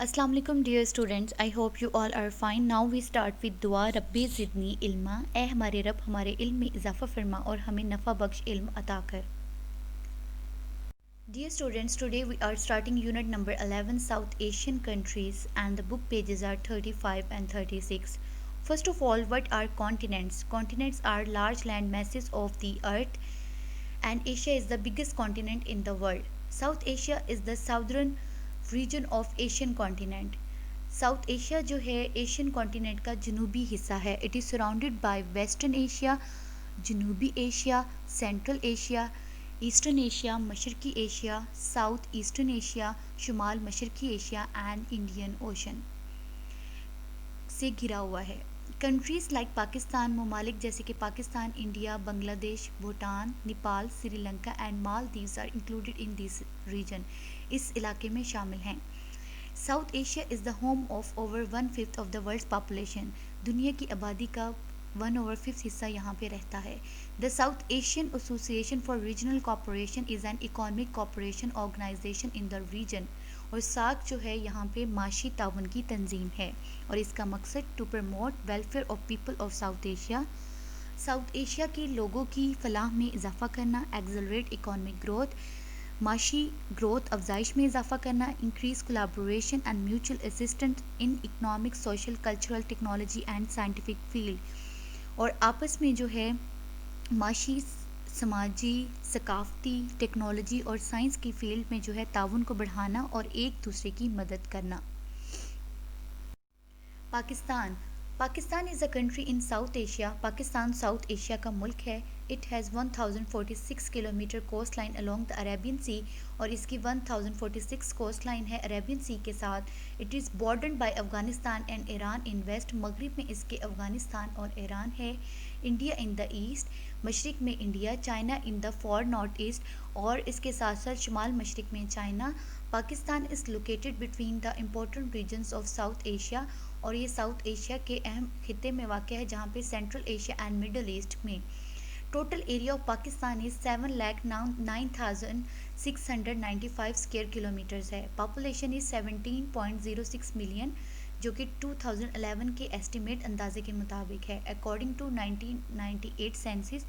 अस्सलाम वालेकुम dear students, I hope you all are fine. Now we start with दुआ रब्बी ज़िदनी इल्मा, ए हमारे रब हमारे इल्म में इजाफ़ा फरमा और हमें नफ़ा बख्श इल्म अता कर। Dear students, today we are starting unit number 11 South Asian countries and the book pages are 35 and 36. First of all, what are continents? Continents are large land masses of the earth and Asia is the biggest continent in the world. South Asia is the southern region of Asian continent. South Asia जो है Asian continent का जनूबी हिस्सा है. It is surrounded by Western Asia, जनूबी Asia, Central Asia, Eastern Asia, मशरकी Asia, South Eastern Asia, शुमाल मशरकी एशिया एंड इंडियन ओशन से घिरा हुआ है. कंट्रीज़ लाइक पाकिस्तान, ममालिक जैसे कि Pakistan, India, Bangladesh, Bhutan, Nepal, Sri Lanka and Maldives are included in this region. इस इलाके में शामिल हैं. South Asia is the home of over 1/5 of the world's population. दुनिया की आबादी का 1/5 हिस्सा यहाँ पे रहता है. The South Asian Association for Regional Cooperation is an economic cooperation organization in the region. और साक जो है यहाँ पे माशी ताउन की तंजीम है और इसका मकसद to promote welfare of people of South Asia. South Asia के लोगों की फलाह में इजाफा करना, एक्सेलरेट इकोनॉमिक ग्रोथ, माशी ग्रोथ अफजाइश में इजाफा करना, increase collaboration and mutual assistance in economic, social, cultural, technology and scientific field. और आपस में जो है माशी, समाजी, सकाफती, टेक्नोलॉजी और साइंस की फील्ड में जो है ताउन को बढ़ाना और एक दूसरे की मदद करना. Pakistan. Pakistan is a country in South Asia. Pakistan South Asia का मुल्क है. It has 1046 kilometre coastline along the Arabian Sea और इसकी 1046 कोस्ट लाइन है अरेबियन सी के साथ. It is bordered by Afghanistan and Iran in west. मगरिब में इसके अफ़गानिस्तान और ईरान है. इंडिया इन द ईस्ट, मशरिक में India, China in the far north east और इसके साथ साथ शुमाल मशरिक में China. Pakistan is located between the important regions of South Asia और ये साउथ एशिया के अहम खिते में वाक़ है जहाँ पे Central Asia and Middle East में. Total area of Pakistan is 7,09,695 square kilometres है. पॉपुलेशन इज़ 17.06 मिलियन जो कि 2011 के एस्टिमेट अंदाजे के मुताबिक है. अकॉर्डिंग टू 1998 सेंसस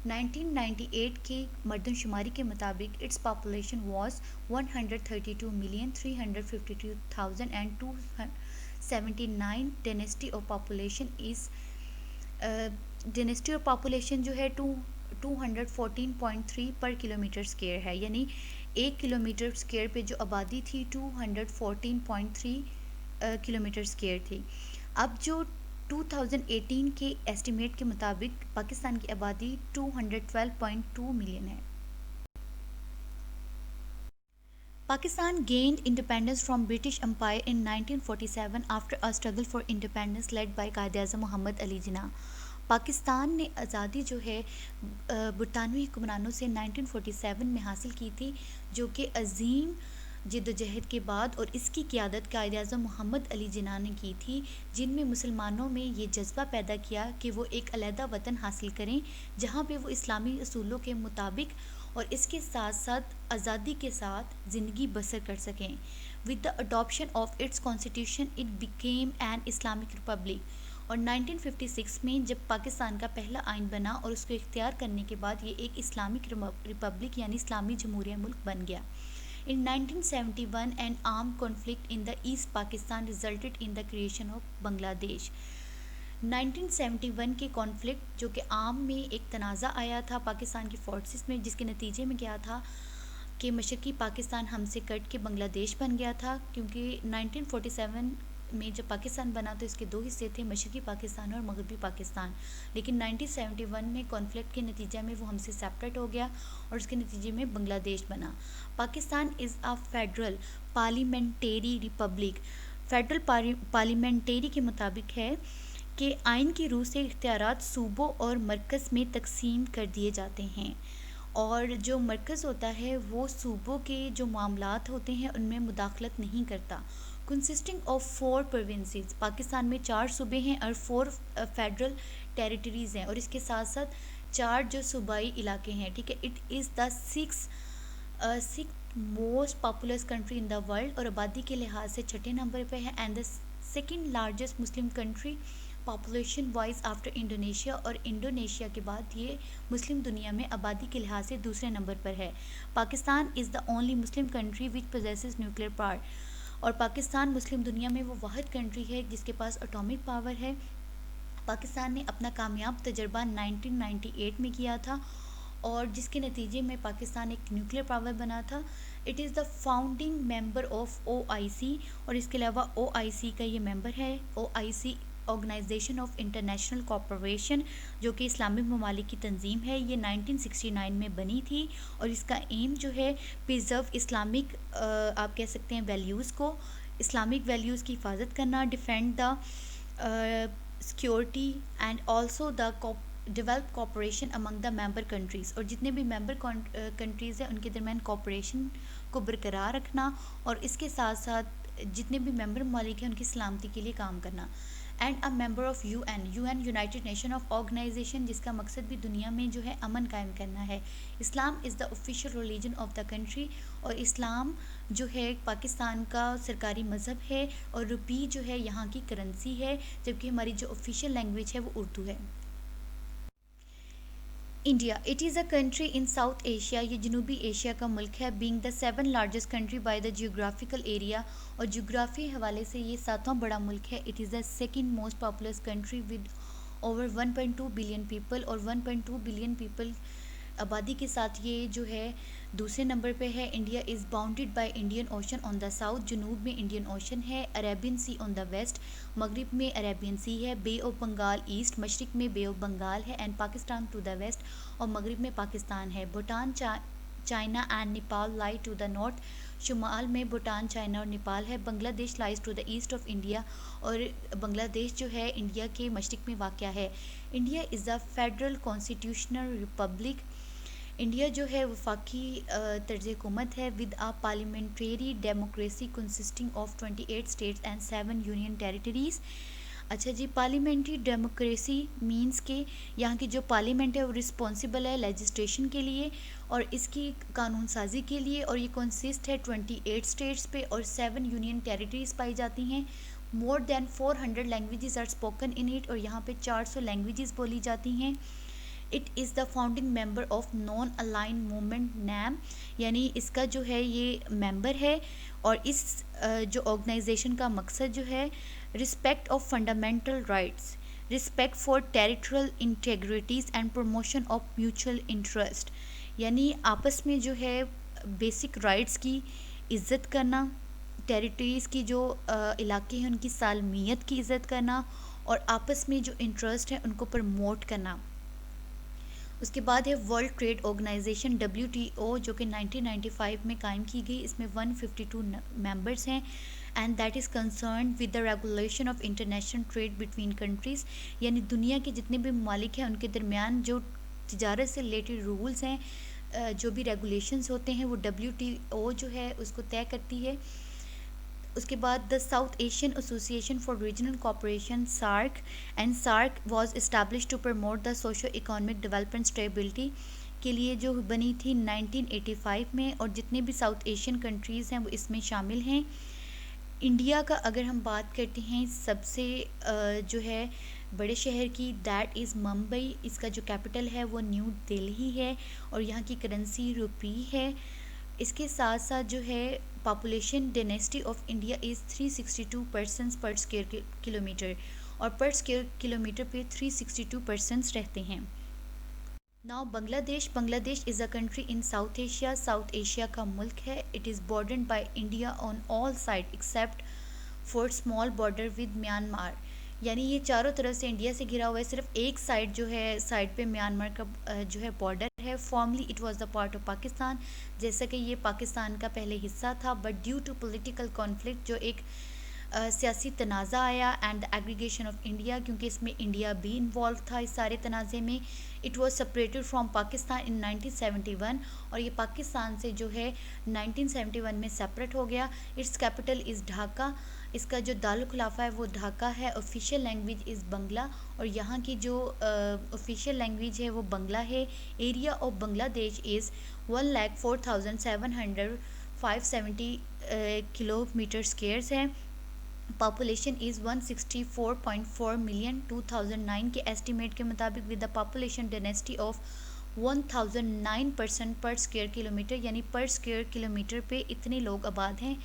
1998 की मर्दमशुमारी के मुताबिक its population was 132,352,279. Density of population is density of population जो है 214.3 पर किलोमीटर स्क्वायर है. यानी 1 किलोमीटर स्क्वायर पे जो आबादी थी 214.3 किलोमीटर स्क्वायर थी. अब जो 2018 के एस्टिमेट के मुताबिक पाकिस्तान की आबादी 212.2 मिलियन है. Pakistan gained independence from British Empire in 1947 after a struggle for independence led by Quaid-e-Azam Mohammad Ali Jinnah. Pakistan ने आज़ादी जो है बरतानवी हुक्मरानों से 1947 में हासिल की थी जो कि अजीम जद्दोजहद के बाद और इसकी क़यादत कायद-ए-आज़म मोहम्मद अली जिन्ना ने की थी जिनमें मुसलमानों में ये जज्बा पैदा किया कि वो एक अलहदा वतन हासिल करें जहाँ पे वो इस्लामी असूलों के मुताबिक और इसके साथ साथ आज़ादी के साथ ज़िंदगी बसर कर सकें. With the adoption of its constitution it became an Islamic Republic. और 1956 में जब पाकिस्तान का पहला आइन बना और उसको इख्तियार करने के बाद ये एक इस्लामिक रिपब्लिक यानी इस्लामी जमहूरिया मुल्क बन गया. In 1971 an armed conflict in the East Pakistan resulted in the creation of Bangladesh. 1971 के कॉन्फ्लिक्ट जो कि आम में एक तनाज़ा आया था पाकिस्तान की फोर्सेस में जिसके नतीजे में क्या था कि मशरकी पाकिस्तान हमसे कट के बांग्लादेश बन गया था. क्योंकि 1947 में जब पाकिस्तान बना तो इसके दो हिस्से थे, मशरकी पाकिस्तान और मगरबी पाकिस्तान. लेकिन 1971 में कॉन्फ्लिक्ट के नतीजे में वो हमसे सेपरेट हो गया और उसके नतीजे में बांग्लादेश बना. Pakistan is a federal parliamentary republic. Federal parliamentary के मुताबिक है कि आइन की रूह से इख्तियारात सूबों और मरकज़ में तकसीम कर दिए जाते हैं और जो मरकज़ होता है वो सूबों के जो मामलात होते हैं उनमें मुदाखलत नहीं करता. Consisting of 4 provinces. पाकिस्तान में 4 सूबे हैं और 4 फेडरल टेरिटरीज़ हैं और इसके साथ साथ 4 जो सूबाई इलाके हैं. ठीक है. It is the six most populous country in the world और आबादी के लिहाज से छठे नंबर पे है, and the second largest Muslim country population wise after Indonesia, और इंडोनेशिया के बाद ये मुस्लिम दुनिया में आबादी के लिहाज से दूसरे नंबर पर है। Pakistan is the only Muslim country which possesses nuclear power, और पाकिस्तान मुस्लिम दुनिया में वो वाहिद कंट्री है जिसके पास एटॉमिक पावर है। पाकिस्तान ने अपना कामयाब तजर्बा 1998 में किया था और जिसके नतीजे में पाकिस्तान एक न्यूक्लियर पावर बना था। It is the founding member of OIC, और इसके अलावा ओआईसी का ये मेंबर है। OIC organization of international cooperation, जो कि इस्लामिक ममालिक की तंजीम है, ये 1969 में बनी थी और इसका एम जो है प्रिजर्व इस्लामिक आप कह सकते हैं वैल्यूज़ को, इस्लामिक वैल्यूज़ की हिफाजत करना, defend the security and also the develop cooperation among the member countries, और जितने भी मेंबर कंट्रीज़ हैं उनके दरमियान कॉपरेशन को बरकरार रखना और इसके साथ साथ जितने भी मेंबर ममालिक हैं उनकी सलामती के लिए काम करना। And a member of UN United Nation of Organization, जिसका मकसद भी दुनिया में जो है अमन कायम करना है। Islam is the official religion of the country, और इस्लाम जो है पाकिस्तान का सरकारी मज़हब है और रुपी जो है यहाँ की करेंसी है, जबकि हमारी जो ऑफिशियल लैंग्वेज है वो उर्दू है। India, it is a country in South Asia, ये जनूबी एशिया का मुल्क है, being the 7 largest country by the geographical area, और जियोग्राफी हवाले से ये 7वां बड़ा मुल्क है। It is the second most populous country with over 1.2 billion people, और 1.2 बिलियन पीपल आबादी के साथ ये जो है दूसरे नंबर पे है। India is bounded by Indian Ocean on the south, जनूब में इंडियन ओशन है, Arabian Sea on the west, मगरिब में अरेबियन सी है, बे ऑफ बंगाल ईस्ट, मशरिक में बे ऑफ बंगाल है, and Pakistan to the west, और मगरिब में पाकिस्तान है। Bhutan, China and Nepal lie to the north, शुमाल में भूटान, चाइना और नेपाल है। Bangladesh lies to the east of India, और बांग्लादेश जो है इंडिया के मशरिक में वाक़ है। India is the federal constitutional republic, India जो है वफाकी तर्ज हुकूमत है with a parliamentary democracy consisting of 28 states and 7 union territories. अच्छा जी, पार्लियामेंट्री डेमोक्रेसी मींस के यहाँ की जो पार्लियामेंट है वो रिस्पॉन्सिबल है लेजिस्लेशन के लिए और इसकी कानून साजी के लिए, और ये कंसिस्ट है 28 स्टेट्स पे और 7 यूनियन टेरिटरीज़ पाई जाती हैं। More than 400 languages are spoken in it, और यहाँ पे 400 लैंग्वेजेस बोली जाती हैं। It is the founding member of non aligned movement NAM, यानी इसका जो है ये मेंबर है, और इस जो ऑर्गेनाइजेशन का मकसद जो है respect of fundamental rights, respect for territorial integrities and promotion of mutual interest, यानी आपस में जो है बेसिक राइट्स की इज़्ज़त करना, टेरिटरीज़ की जो इलाके हैं उनकी सालमियत की इज़्ज़त करना, और आपस में जो इंटरेस्ट है उनको प्रमोट करना। उसके बाद है वर्ल्ड ट्रेड ऑर्गेनाइजेशन WTO, जो कि 1995 में कायम की गई। इसमें 152 मेंबर्स हैं and that is concern with the regulation of international trade between countries, यानी दुनिया के जितने भी ममालिक हैं उनके दरमियान जो तिजारत से रिलेटेड रूल्स हैं, जो भी रेगुलेशंस होते हैं वो WTO जो है उसको तय करती है। उसके बाद the South Asian Association for Regional Cooperation SAARC, and SAARC was establish to promote the socio economic development stability के लिए, जो बनी थी 1985 में, और जितने भी साउथ एशियन कंट्रीज़ हैं वो इसमें शामिल हैं। इंडिया का अगर हम बात करते हैं सबसे जो है बड़े शहर की, दैट इज़ मुंबई, इसका जो कैपिटल है वो न्यू दिल्ली है और यहाँ की करेंसी रुपी है। इसके साथ साथ जो है population density of India is 362 persons per square kilometer, और पर स्क्वायर किलोमीटर पे 362 पर्सन्स रहते हैं। Now Bangladesh is a country in South Asia, South Asia का मुल्क है। It is bordered by India on all side except for small border with Myanmar, यानी ये चारों तरफ से इंडिया से घिरा हुआ है, सिर्फ एक साइड जो है साइड पे म्यांमार का जो है बॉर्डर है। Formally it was the part of Pakistan, जैसा कि ये पाकिस्तान का पहले हिस्सा था, but due to political conflict जो एक सियासी तनाज़ा आया एंड एग्रीगेशन ऑफ इंडिया, क्योंकि इसमें इंडिया भी इन्वॉल्व था इस सारे तनाज़े में, it was separated from Pakistan in 1971, और ये पाकिस्तान से जो है 1971 में सेपरेट हो गया। इट्स कैपिटल इज़ ढाका, इसका जो दारुल खुलाफा है वो ढाका है। ऑफिशियल लैंग्वेज इज़ बंगला, और यहाँ की जो ऑफिशियल लैंग्वेज है वो बंगला है। Area of Bangladesh is 1,04,700 570 kilometre squares है। पॉपुलेशन इज़ 164.4 मिलियन 2009 के एस्टिमेट के मुताबिक, with the population density of 1009 पर स्क्वायर किलोमीटर, यानी पर स्क्वायर किलोमीटर पे इतने लोग आबाद हैं।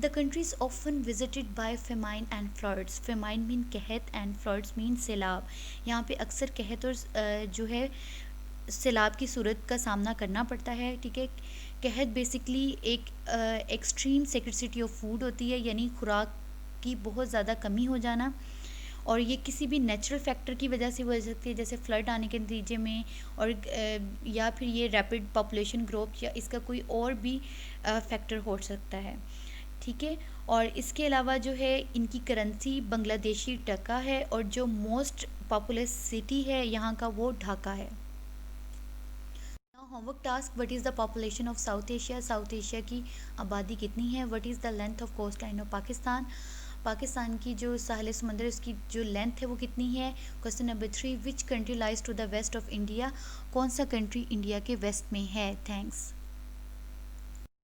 The country is often visited by famine and floods. Famine mean कहत एंड फ्लड्स मीन सैलाब। यहाँ पे अक्सर कहत और जो है सैलाब की सूरत का सामना करना पड़ता है। ठीक है, कहत बेसिकली एक एक्सट्रीम स्कैर्सिटी ऑफ फूड होती है, यानी खुराक की बहुत ज़्यादा कमी हो जाना, और ये किसी भी नेचुरल फैक्टर की वजह से हो सकती है, जैसे फ्लड आने के नतीजे में, और या फिर ये रैपिड पॉपुलेशन ग्रोथ, या इसका कोई और भी फैक्टर हो सकता है। ठीक है, और इसके अलावा जो है इनकी करेंसी बांग्लादेशी टका है, और जो मोस्ट पॉपुलस सिटी है यहाँ का वो ढाका है। Homework task, what is the population of South Asia. South Asia की आबादी कितनी है। What is the length of coast line of Pakistan. Pakistan की जो साहिल समंदर है उसकी जो लेंथ है वो कितनी है। Question number 3, which country lies to the west of India. कौन सा कंट्री इंडिया के वेस्ट में है। थैंक्स।